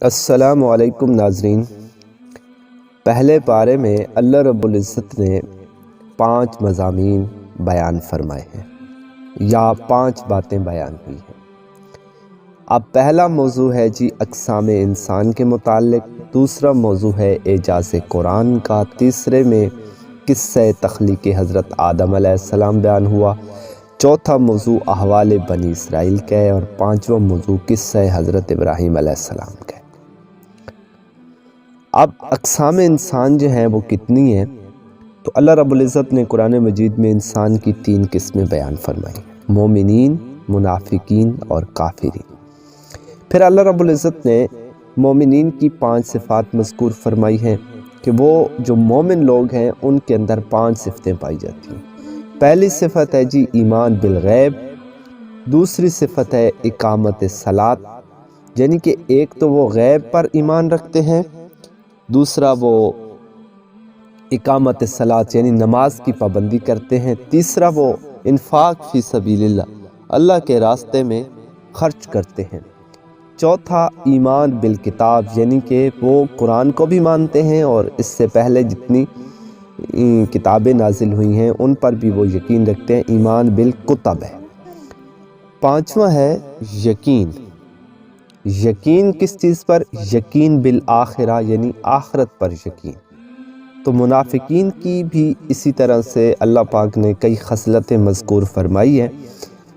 السلام علیکم ناظرین۔ پہلے پارے میں اللہ رب العزت نے 5 مضامین بیان فرمائے ہیں یا 5 باتیں بیان ہوئی ہیں۔ اب پہلا موضوع ہے اقسام انسان کے متعلق، دوسرا موضوع ہے اعجاز قرآن کا، تیسرے میں قصہ تخلیق حضرت آدم علیہ السلام بیان ہوا، چوتھا موضوع احوال بنی اسرائیل کا ہے، اور 5واں موضوع قصہ حضرت ابراہیم علیہ السلام کا ہے۔ اب اقسام انسان جو ہیں وہ کتنی ہیں؟ تو اللہ رب العزت نے قرآن مجید میں انسان کی 3 قسمیں بیان فرمائی: مومنین، منافقین اور کافرین۔ پھر اللہ رب العزت نے مومنین کی 5 صفات مذکور فرمائی ہیں کہ وہ جو مومن لوگ ہیں ان کے اندر 5 صفتیں پائی جاتی ہیں۔ پہلی صفت ہے ایمان بالغیب، دوسری صفت ہے اقامت صلاۃ، یعنی کہ ایک تو وہ غیب پر ایمان رکھتے ہیں، دوسرا وہ اقامت صلاۃ یعنی نماز کی پابندی کرتے ہیں، تیسرا وہ انفاق فی سبیل اللہ کے راستے میں خرچ کرتے ہیں، چوتھا ایمان بالکتاب یعنی کہ وہ قرآن کو بھی مانتے ہیں اور اس سے پہلے جتنی کتابیں نازل ہوئی ہیں ان پر بھی وہ یقین رکھتے ہیں، ایمان بالکتب ہے۔ 5واں ہے یقین۔ یقین کس چیز پر؟ یقین بالآخرہ یعنی آخرت پر یقین۔ تو منافقین کی بھی اسی طرح سے اللہ پاک نے کئی خصلتیں مذکور فرمائی ہیں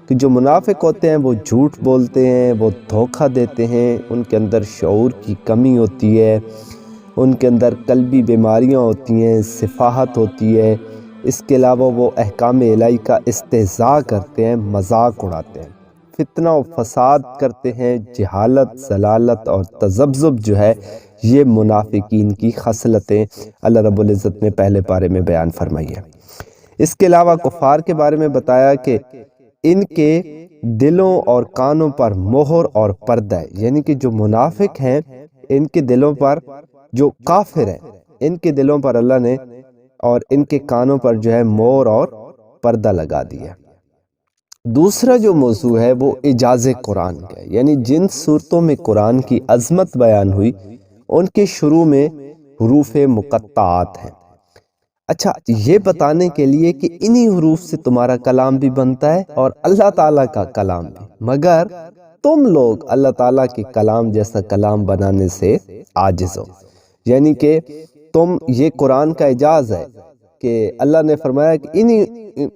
کہ جو منافق ہوتے ہیں وہ جھوٹ بولتے ہیں، وہ دھوکہ دیتے ہیں، ان کے اندر شعور کی کمی ہوتی ہے، ان کے اندر قلبی بیماریاں ہوتی ہیں، سفاہت ہوتی ہے، اس کے علاوہ وہ احکام الہی کا استہزاء کرتے ہیں، مذاق اڑاتے ہیں، فتنہ و فساد کرتے ہیں، جہالت، ضلالت اور تذبذب جو ہے یہ منافقین کی خصلتیں اللہ رب العزت نے پہلے پارے میں بیان فرمائی ہے۔ اس کے علاوہ کفار کے بارے میں بتایا کہ ان کے دلوں اور کانوں پر مہر اور پردہ ہے، یعنی کہ جو منافق ہیں ان کے دلوں پر، جو کافر ہیں ان کے دلوں پر اللہ نے اور ان کے کانوں پر جو ہے مہر اور پردہ لگا دیا۔ دوسرا جو موضوع ہے وہ اعجاز قرآن کا ہے، یعنی جن صورتوں میں قرآن کی عظمت بیان ہوئی ان کے شروع میں حروف مقطعات ہیں۔ اچھا، یہ بتانے کے لیے کہ انہی حروف سے تمہارا کلام بھی بنتا ہے اور اللہ تعالیٰ کا کلام بھی، مگر تم لوگ اللہ تعالیٰ کے کلام جیسا کلام بنانے سے عاجز ہو، یعنی کہ تم، یہ قرآن کا اعجاز ہے کہ اللہ نے فرمایا کہ انہی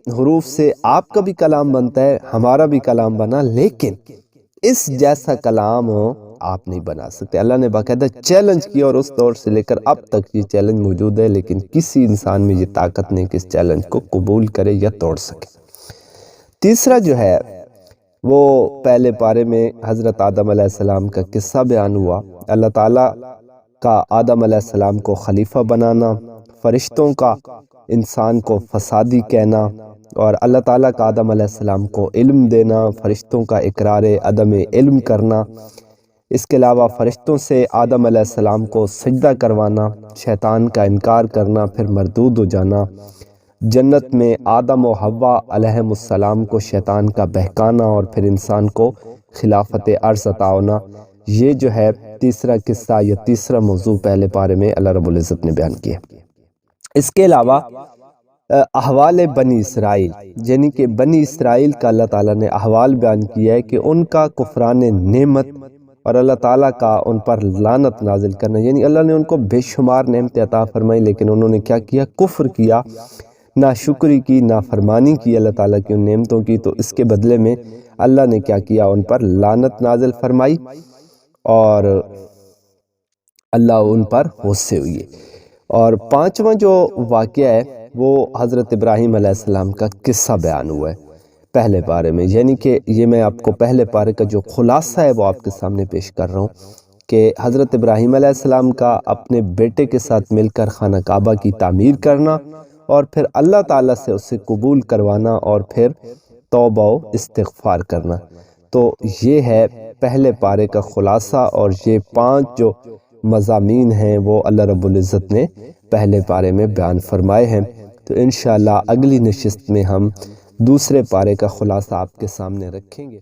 حروف سے آپ کا بھی کلام بنتا ہے، ہمارا بھی کلام بنا، لیکن اس جیسا کلام آپ نہیں بنا سکتے۔ اللہ نے باقاعدہ چیلنج کیا اور اس دور سے لے کر اب تک یہ چیلنج موجود ہے، لیکن کسی انسان میں یہ طاقت نہیں کہ اس چیلنج کو قبول کرے یا توڑ سکے۔ تیسرا جو ہے وہ پہلے پارے میں حضرت آدم علیہ السلام کا قصہ بیان ہوا، اللہ تعالیٰ کا آدم علیہ السلام کو خلیفہ بنانا، فرشتوں کا انسان کو فسادی کہنا، اور اللہ تعالیٰ کا آدم علیہ السلام کو علم دینا، فرشتوں کا اقرار عدم علم کرنا، اس کے علاوہ فرشتوں سے آدم علیہ السلام کو سجدہ کروانا، شیطان کا انکار کرنا، پھر مردود ہو جانا، جنت میں آدم و حوا علیہم السلام کو شیطان کا بہکانا، اور پھر انسان کو خلافت ارض عطا ہونا۔ یہ جو ہے تیسرا قصہ یا تیسرا موضوع پہلے پارے میں اللہ رب العزت نے بیان کیا۔ اس کے علاوہ احوال بنی اسرائیل، یعنی کہ بنی اسرائیل کا اللہ تعالیٰ نے احوال بیان کیا ہے کہ ان کا کفران نعمت اور اللہ تعالیٰ کا ان پر لعنت نازل کرنا، یعنی اللہ نے ان کو بے شمار نعمتیں عطا فرمائی لیکن انہوں نے کیا کیا؟ کفر کیا، ناشکری کی، نافرمانی کی اللہ تعالیٰ کی ان نعمتوں کی، تو اس کے بدلے میں اللہ نے کیا کیا؟ ان پر لعنت نازل فرمائی اور اللہ ان پر غصے ہوئے۔ اور 5واں جو واقعہ ہے وہ حضرت ابراہیم علیہ السلام کا قصہ بیان ہوا ہے پہلے پارے میں، یعنی کہ یہ میں آپ کو پہلے پارے کا جو خلاصہ ہے وہ آپ کے سامنے پیش کر رہا ہوں کہ حضرت ابراہیم علیہ السلام کا اپنے بیٹے کے ساتھ مل کر خانہ کعبہ کی تعمیر کرنا، اور پھر اللہ تعالیٰ سے اسے قبول کروانا، اور پھر توبہ و استغفار کرنا۔ تو یہ ہے پہلے پارے کا خلاصہ، اور یہ 5 جو مضامین ہیں وہ اللہ رب العزت نے پہلے پارے میں بیان فرمائے ہیں۔ تو انشاءاللہ اگلی نشست میں ہم دوسرے پارے کا خلاصہ آپ کے سامنے رکھیں گے۔